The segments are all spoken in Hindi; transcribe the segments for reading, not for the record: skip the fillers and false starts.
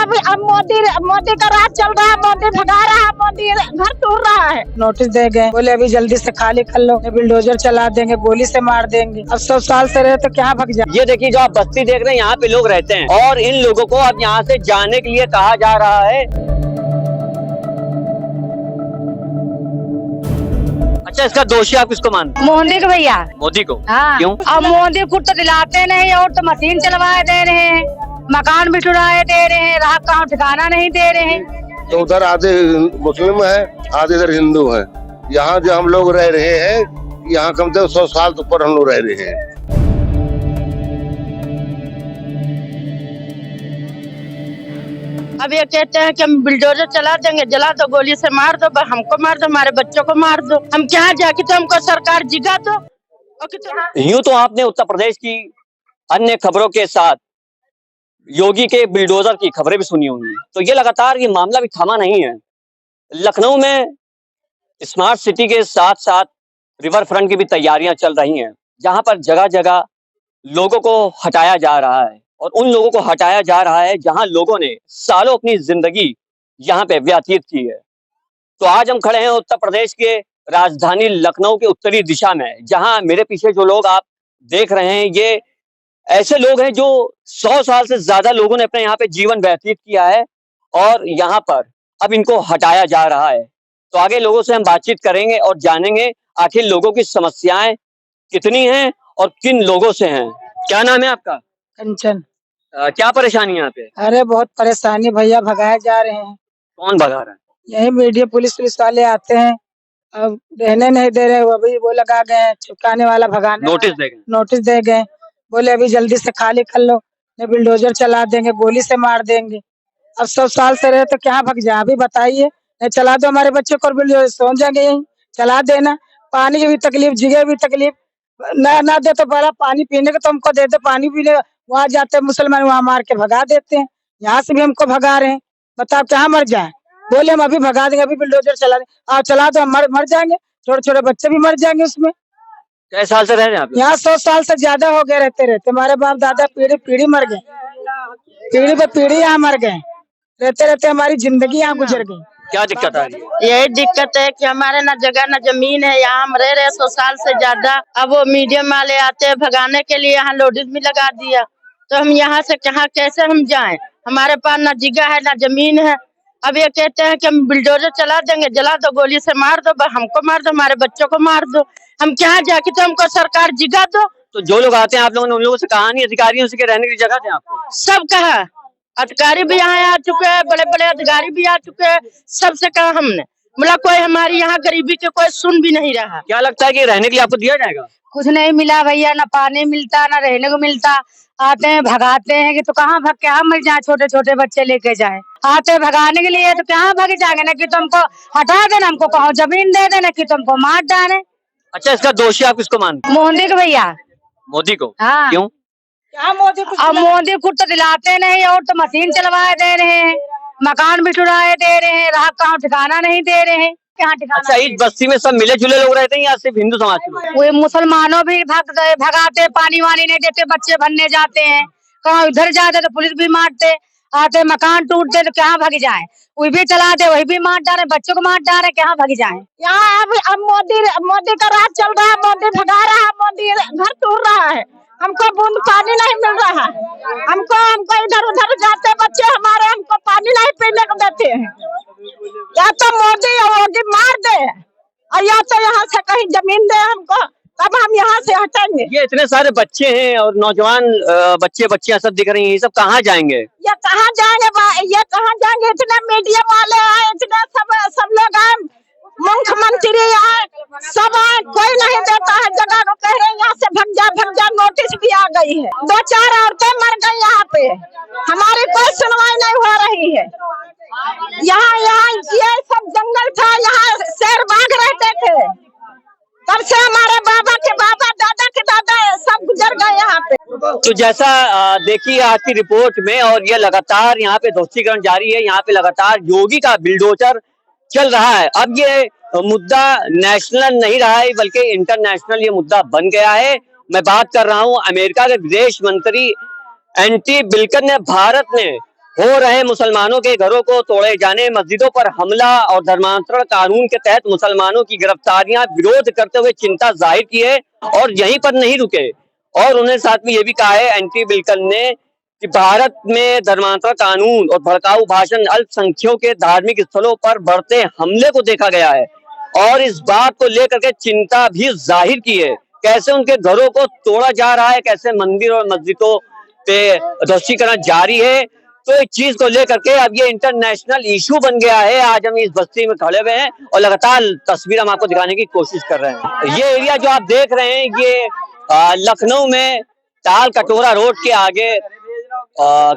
अब मोदी मोदी का राज चल रहा है, मोदी भगा रहा है, मोदी घर तोड़ रहा है। नोटिस दे गए, बोले अभी जल्दी से खाली कर लो, बिल्डोजर चला देंगे, गोली से मार देंगे। अब 100 साल से रहे तो क्या भग जाए। ये देखिए जो आप बस्ती देख रहे हैं, यहाँ पे लोग रहते हैं और इन लोगों को अब यहाँ से जाने के लिए कहा जा रहा है। अच्छा, इसका दोषी आप किसको मानते हैं? मोदी को भैया। मोदी को? हाँ। क्यों? अब मोदी खुद तो दिलाते नहीं और तो मशीन चलवाए दे रहे हैं, मकान भी छुड़ाए दे रहे हैं, राह कहाँ ठिकाना नहीं दे रहे हैं। तो उधर आधे मुस्लिम है, आधे इधर हिंदू है। यहाँ जो हम लोग रह रहे हैं, यहाँ कम से कम 100 साल तो ऊपर हम लोग रह रहे हैं। अब ये कहते हैं कि हम बुलडोजर चला देंगे, जला दो, गोली से मार दो, हमको मार दो, हमारे बच्चों को मार दो। हम क्या जाके तो हमको सरकार जिगा दो। यूं तो आपने उत्तर प्रदेश की अन्य खबरों के साथ योगी के बिल्डोजर की खबरें भी सुनी होंगी, तो ये लगातार ये मामला भी थमा नहीं है। लखनऊ में स्मार्ट सिटी के साथ साथ रिवर फ्रंट की भी तैयारियां चल रही हैं, जहां पर जगह जगह लोगों को हटाया जा रहा है और उन लोगों को हटाया जा रहा है जहां लोगों ने सालों अपनी जिंदगी यहाँ पे व्यतीत की है। तो आज हम खड़े हैं उत्तर प्रदेश के राजधानी लखनऊ के उत्तरी दिशा में, जहां मेरे पीछे जो लोग आप देख रहे हैं ये ऐसे लोग हैं जो 100 साल से ज्यादा लोगों ने अपने यहाँ पे जीवन व्यतीत किया है और यहाँ पर अब इनको हटाया जा रहा है। तो आगे लोगों से हम बातचीत करेंगे और जानेंगे आखिर लोगों की समस्याएं कितनी हैं और किन लोगों से हैं। क्या नाम है आपका? कंचन। क्या परेशानी यहाँ पे? अरे बहुत परेशानी भैया, भगाए जा रहे हैं। कौन भगा रहा है? यही मीडिया पुलिस वाले आते हैं, अब रहने नहीं दे रहे। वो अभी वो लगा गए हैं चुपकाने वाला, भगाने नोटिस दे गए? नोटिस दे गए, बोले अभी जल्दी से खाली कर लो, नहीं बिल्डोजर चला देंगे, गोली से मार देंगे। अब 100 साल से रहे तो क्या भग जाए। अभी बताइए, नहीं चला दो हमारे बच्चे को, बिल्डोजर सो जाएंगे, यहीं चला देना। पानी की भी तकलीफ, जगह भी तकलीफ, ना दे तो बड़ा पानी पीने का तो हमको दे दे, पानी पीने वहाँ जाते हैं मुसलमान, वहाँ मार के भगा देते हैं। यहाँ से भी हमको भगा रहे हैं, बताओ क्या मर जाए। बोले हम अभी भगा देंगे, अभी बिल्डोजर चला देंगे। आप चला दो, हम मर जाएंगे, छोटे छोटे बच्चे भी मर जाएंगे उसमें। कैसे साल से रह रहे हैं आप? यहाँ 100 साल से ज्यादा हो गए रहते रहते। हमारे बाप दादा पीढ़ी मर गए, पीढ़ी पे पीढ़ी यहाँ मर गए, रहते रहते हमारी जिंदगी यहाँ गुजर गई। क्या दिक्कत आ रही है? यही दिक्कत है कि हमारे ना जगह ना जमीन है, यहाँ हम रह रहे 100 साल से ज्यादा। अब वो मीडियम वाले आते हैं भगाने के लिए, यहाँ नोटिस भी लगा दिया, तो हम यहाँ से कहाँ कैसे हम जाएं? हमारे पास ना जगह है ना जमीन है। अब ये कहते हैं कि हम बुलडोजर चला देंगे, जला दो, गोली से मार दो, हमको मार दो, हमारे बच्चों को मार दो। हम क्या जाके तो हमको सरकार जिगा दो। तो जो लोग आते हैं आप लोगों ने उन लोगों से कहा नहीं, अधिकारियों से रहने की जगह थे आपको? सब कहा, अधिकारी भी यहाँ आ चुके हैं, बड़े बड़े अधिकारी भी आ चुके हैं, सबसे कहा हमने, बोला कोई हमारी यहाँ गरीबी के कोई सुन भी नहीं रहा। क्या लगता है कि रहने के लिए आपको दिया जाएगा? कुछ नहीं मिला भैया, ना पानी मिलता ना रहने को मिलता। आते हैं भगाते हैं कि तो कहाँ भग के हम मर जाए, छोटे छोटे बच्चे लेके जाए। आते हैं भगाने के लिए तो कहाँ भग जाएंगे, ना कि तुमको हटा देना, हमको कहो जमीन दे देना, कि तुमको मार डाले। अच्छा, इसका दोषी आप किसको मानते हैं? मोदी को भैया। मोदी को? हाँ। क्यों? क्या मोदी अब मोदी खुद तो दिलाते नहीं और तो मशीन चलवाए दे रहे हैं, मकान भी छुड़ाए दे रहे हैं, राह कहाँ ठिकाना नहीं दे रहे हैं। क्या ठिकाना? अच्छा, इस बस्ती में सब मिले जुले लोग रहते हैं या सिर्फ हिंदू समाज के लोग? वो मुसलमानों भी भगाते, पानी वानी नहीं देते, बच्चे भरने जाते हैं, कहाँ उधर जाते तो पुलिस भी मारते। आते मकान टूटते तो कहाँ भग जाए, वही भी चला दे, वही भी मार डाले, बच्चों को मार डाले, कहाँ भग जाए। यहाँ अब मोदी का राज चल रहा है, मोदी भगा रहा है, मोदी घर तोड़ रहा है। हमको बूंद पानी नहीं मिल रहा है, हमको इधर उधर जाते बच्चे हमारे, हमको पानी नहीं पीने को देते हैं। या तो मोदी मार दे और या तो यहाँ से कहीं जमीन दे हमको, तब हम यहाँ से हटेंगे। ये इतने सारे बच्चे हैं और नौजवान बच्चे बच्चियां सब दिख रही हैं, ये सब कहाँ जाएंगे? ये कहाँ जाएंगे, इतने मीडिया वाले आए, इतने सब लोग आए, मुख्यमंत्री आए, सब आए, कोई नहीं देता है जगह को। कह रहे यहाँ से भग जा, नोटिस भी आ गई है। 2-4 औरतें मर गई यहाँ पे, हमारी कोई सुनवाई नहीं हो रही है। यहाँ ये सब जंगल था, यहाँ शेर बाघ रहते थे, तब से हमारे बाबा के बाबा, दादा के दादा सब गुजर गए यहाँ पे। तो जैसा देखिए आज की रिपोर्ट में, और ये लगातार यहाँ पे ध्वस्तीकरण जारी है, यहाँ पे लगातार योगी का बिल्डोजर चल रहा है। अब ये मुद्दा नेशनल नहीं रहा है बल्कि इंटरनेशनल ये मुद्दा बन गया है। मैं बात कर रहा हूँ अमेरिका के विदेश मंत्री एंटी ब्लिंकन ने भारत में हो रहे मुसलमानों के घरों को तोड़े जाने, मस्जिदों पर हमला और धर्मांतरण कानून के तहत मुसलमानों की गिरफ्तारियां विरोध करते हुए चिंता जाहिर की है और यहीं पर नहीं रुके। और उन्होंने साथ में ये भी कहा है एंटी बिल्कन ने कि भारत में धर्मांतरण कानून और भड़काऊ भाषण अल्पसंख्यकों के धार्मिक स्थलों पर बढ़ते हमले को देखा गया है और इस बात को लेकर के चिंता भी जाहिर की है। कैसे उनके घरों को तोड़ा जा रहा है, कैसे मंदिर और मस्जिदों पे ध्वस्तीकरण जारी है। तो इस चीज को लेकर के अब ये इंटरनेशनल इशू बन गया है। आज हम इस बस्ती में खड़े हुए हैं और लगातार तस्वीर हम आपको दिखाने की कोशिश कर रहे हैं। ये एरिया जो आप देख रहे हैं ये लखनऊ में ताल कटोरा रोड के आगे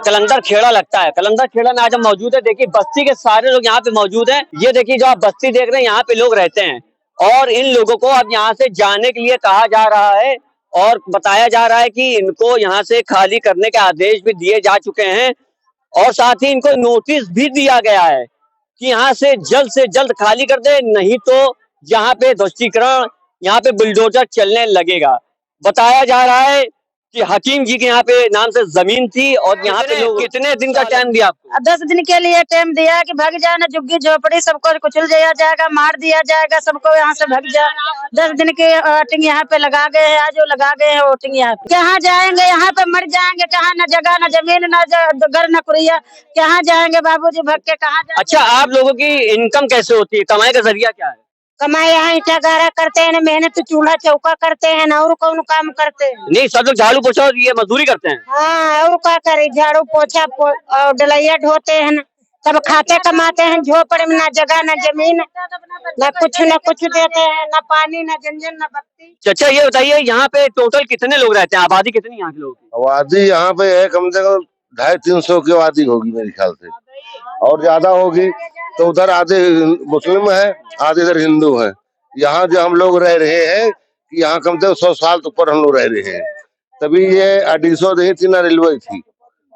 कलंदर खेड़ा लगता है। कलंदर खेड़ा में आज हम मौजूद है। देखिए बस्ती के सारे लोग यहाँ पे मौजूद हैं। ये देखिए जो आप बस्ती देख रहे हैं यहाँ पे लोग रहते हैं और इन लोगों को अब यहाँ से जाने के लिए कहा जा रहा है और बताया जा रहा है कि इनको यहाँ से खाली करने के आदेश भी दिए जा चुके हैं और साथ ही इनको नोटिस भी दिया गया है कि यहाँ से जल्द खाली कर दे, नहीं तो यहाँ पे ध्वस्तीकरण, यहाँ पे बुलडोजर चलने लगेगा। बताया जा रहा है कि हकीम जी के यहाँ पे नाम से जमीन थी और यहाँ पे लोग कितने दिन का टाइम दिया आपको? 10 दिन के लिए टाइम दिया कि भाग जाए ना, झुग्गी झोपड़ी सबको कुचल दिया जाएगा, मार दिया जाएगा सबको, यहाँ से भाग जाए। 10 दिन की वोटिंग यहाँ पे लगा गए हैं, आज लगा गए हैं वोटिंग यहाँ पे। कहाँ जाएंगे? यहाँ पे मर जाएंगे। कहाँ न जगह न जमीन न घर न कुरिया, कहाँ जाएंगे बाबूजी भाग के, कहाँ जाएंगे? अच्छा, आप लोगों की इनकम कैसे होती है, कमाई का जरिया क्या है? कमाई यहाँ ईटा गारा करते हैं, मेहनत चूल्हा चौका करते हैं ना, और कौन काम करते हैं? नहीं, सब लोग झाड़ू पोछा और ये मजदूरी करते हैं। हाँ, और क्या करे, झाड़ू पोछा और डलैया ढोते हैं ना, सब खाते कमाते हैं झोपड़े में, ना जगह ना जमीन ना कुछ देते हैं, ना पानी ना जंजन ना बत्ती। चाचा ये बताइए यहाँ पे टोटल कितने लोग रहते हैं, आबादी कितनी यहाँ के लोगों की? आबादी यहाँ पे है कम से कम 250-300 की आबादी होगी मेरे ख्याल से, और ज्यादा होगी। तो उधर आधे मुस्लिम है, आधे इधर हिंदू है। यहाँ जो हम लोग रह रहे हैं, यहाँ कम से कम 100 साल तो ऊपर हम लोग रह रहे हैं। तभी ये अडीसो नहीं थी ना रेलवे थी,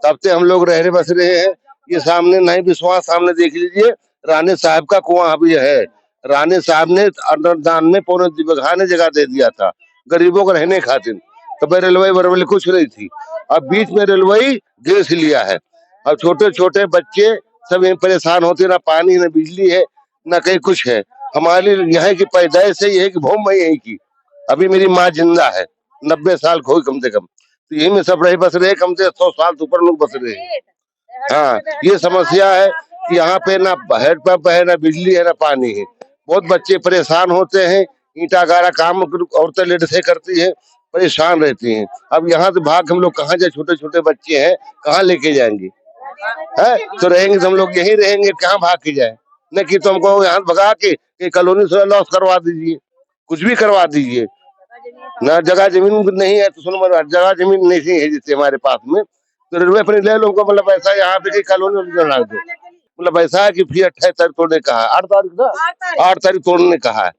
तब से हम लोग रह रहे बस रहे हैं। ये सामने नहीं विश्वास, सामने देख लीजिए, रानी साहब का कुआं अभी है। रानी साहब ने अनुदान में 2.25 बीघा ने जगह दे दिया था गरीबों को रहने खातिर। तब रेलवे बरवली कुछ नहीं थी, अब बीच में रेलवे घेस लिया है। अब छोटे छोटे बच्चे सब यहीं परेशान होते, ना पानी ना बिजली है ना कहीं कुछ है। हमारे यहाँ की पैदाइश से ये कि भूम यही की, अभी मेरी माँ जिंदा है, 90 साल हो कम से कम, तो यही में सब रहे बस रहे, कम से 100 साल तो ऊपर लोग बस रहे हैं। हाँ, ये समस्या है कि यहाँ पे ना हेड पंप है, ना बिजली है, ना पानी है। बहुत बच्चे परेशान होते हैं, ईंटा गारा काम औरतें लेट से करती है, परेशान रहती हैं। अब यहाँ से भाग हम लोग कहाँ जाए, छोटे छोटे बच्चे हैं, कहाँ लेके जाएंगे? है तो रहेंगे तो हम लोग यहीं रहेंगे, कहाँ भाग के जाए? न कि तो हमको यहाँ भगा के कॉलोनी से लॉस करवा दीजिए, कुछ भी करवा दीजिए। ना जगह जमीन नहीं है तो सुनो, जगह जमीन नहीं है जिससे हमारे पास में, तो रेलवे अपने ले लो, मतलब ऐसा यहाँ पे कॉलोनी बना दो, मतलब ऐसा है कि फिर 28 तारीख तोड़ने कहा है, 8 तारीख तोड़ने कहा है।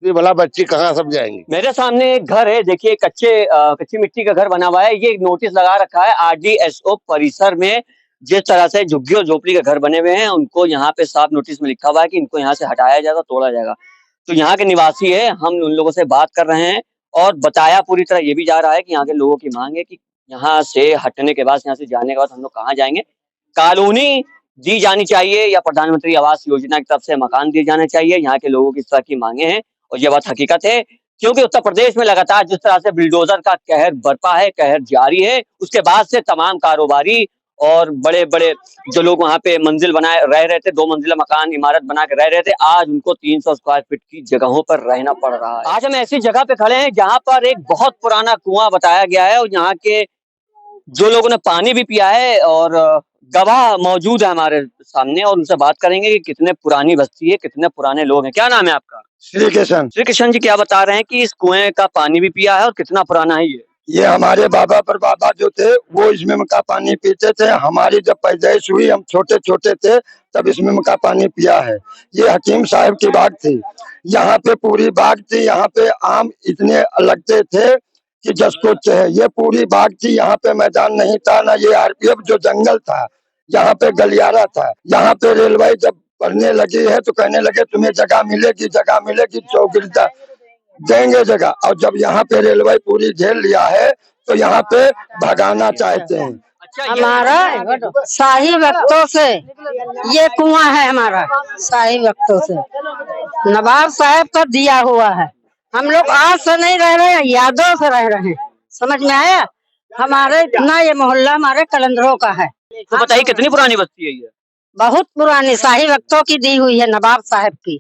ये भला बच्चे कहाँ सब जाएंगे? मेरे सामने एक घर है, देखिए कच्ची मिट्टी का घर बना हुआ है। ये नोटिस लगा रखा है RDSO परिसर में, जिस तरह से झुग्गी और झोपड़ी के घर बने हुए हैं उनको यहाँ पे साफ नोटिस में लिखा हुआ है कि इनको यहाँ से हटाया जाएगा, तोड़ा जाएगा। तो यहाँ के निवासी है, हम उन लोगों से बात कर रहे हैं और बताया पूरी तरह ये भी जा रहा है कि यहाँ के लोगों की मांग है कि यहाँ से हटने के बाद, यहाँ से जाने के बाद हम लोग कहाँ जाएंगे, कॉलोनी दी जानी चाहिए या प्रधानमंत्री आवास योजना की तरफ से मकान दिए जाने चाहिए। यहाँ के लोगों की इस तरह की मांगे हैं और ये बात हकीकत है, क्योंकि उत्तर प्रदेश में लगातार जिस तरह से बुलडोजर का कहर बरपा है, कहर जारी है, उसके बाद से तमाम कारोबारी और बड़े बड़े जो लोग वहां पे मंजिल बनाए रह रहे थे, 2 मंजिला मकान इमारत बना के रह रहे थे, आज उनको 300 स्क्वायर फीट की जगहों पर रहना पड़ रहा है। आज हम ऐसी जगह पे खड़े हैं जहां पर एक बहुत पुराना कुआं बताया गया है और यहाँ के जो लोगों ने पानी भी पिया है और गवाह मौजूद है हमारे सामने और उनसे बात करेंगे कि कितने पुरानी बस्ती है, कितने पुराने लोग हैं। क्या नाम है आपका? श्री किशन जी, क्या बता रहे हैं कि इस कुएं का पानी भी पिया है और कितना पुराना है ये हमारे बाबा पर बाबा जो थे वो इसमें का पानी पीते थे। हमारी जब पैदाइश हुई, हम छोटे छोटे थे, तब इसमें का पानी पिया है। ये हकीम साहब की बाग थी, यहाँ पे पूरी बाग थी, यहाँ पे आम इतने लगते थे कि जस कुछ है। ये पूरी बाग थी, यहाँ पे मैदान नहीं था, ना ये RPF जो जंगल था, यहाँ पे गलियारा था। यहाँ पे रेलवे जब बढ़ने लगी है तो कहने लगे तुम्हें जगह मिलेगी, चौगिरदा देंगे जगह। और जब यहाँ पे रेलवे पूरी घेर लिया है तो यहाँ पे भगाना चाहते हैं। अच्छा, हमारा शाही वक्तों से ये कुआं है, हमारा शाही वक्तों से नवाब साहब का दिया हुआ है। हम लोग आज से नहीं रह रहे हैं, यादों से रह रहे हैं। समझ में आया? हमारे इतना ये मोहल्ला हमारे कलंदरों का है। तो बताइए कितनी पुरानी बस्ती है ये? बहुत पुरानी शाही वक्तों की दी हुई है, नवाब साहब की।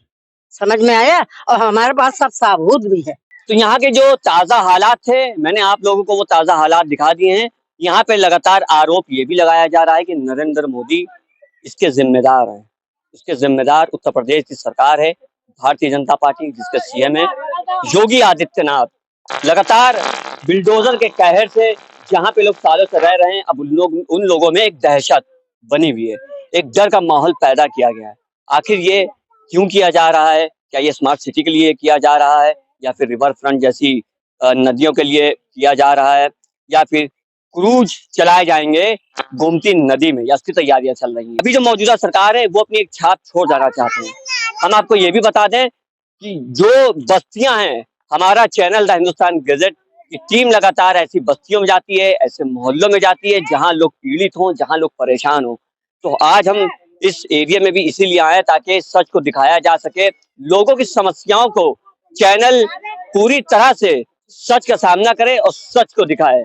समझ में आया? और हमारे पास सब साबूत भी है। तो यहाँ के जो ताजा हालात थे, मैंने आप लोगों को वो ताजा हालात दिखा दिए हैं। यहाँ पे लगातार आरोप ये भी लगाया जा रहा है कि नरेंद्र मोदी इसके जिम्मेदार हैं। इसके जिम्मेदार उत्तर प्रदेश की सरकार है, भारतीय जनता पार्टी, जिसके सीएम है योगी आदित्यनाथ। लगातार बिल्डोजर के कहर से जहाँ पे लोग सालों से रह रहे हैं, अब उन लोगों में एक दहशत बनी हुई है, एक डर का माहौल पैदा किया गया है। आखिर ये क्यों किया जा रहा है? क्या ये स्मार्ट सिटी के लिए किया जा रहा है, या फिर रिवर फ्रंट जैसी नदियों के लिए किया जा रहा है, या फिर क्रूज चलाए जाएंगे गोमती नदी में, या इसकी तैयारियां चल रही हैं? अभी जो मौजूदा सरकार है वो अपनी एक छाप छोड़ जाना चाहते हैं। हम आपको ये भी बता दें कि जो बस्तियां हैं, हमारा चैनल द हिंदुस्तान गैजेट की टीम लगातार ऐसी बस्तियों में जाती है, ऐसे मोहल्लों में जाती है जहां लोग पीड़ित हों, जहां लोग परेशान हों। तो आज हम इस एरिया में भी इसीलिए आए ताकि सच को दिखाया जा सके, लोगों की समस्याओं को चैनल पूरी तरह से सच का सामना करे और सच को दिखाए।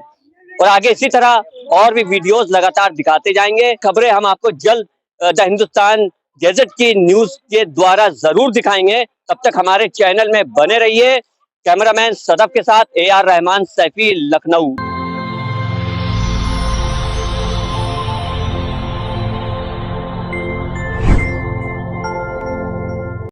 और आगे इसी तरह और भी वीडियोस लगातार दिखाते जाएंगे। खबरें हम आपको जल्द द हिंदुस्तान गैजेट की न्यूज के द्वारा जरूर दिखाएंगे। तब तक हमारे चैनल में बने रहिए। कैमरामैन सदफ के साथ AR रहमान, सैफी, लखनऊ।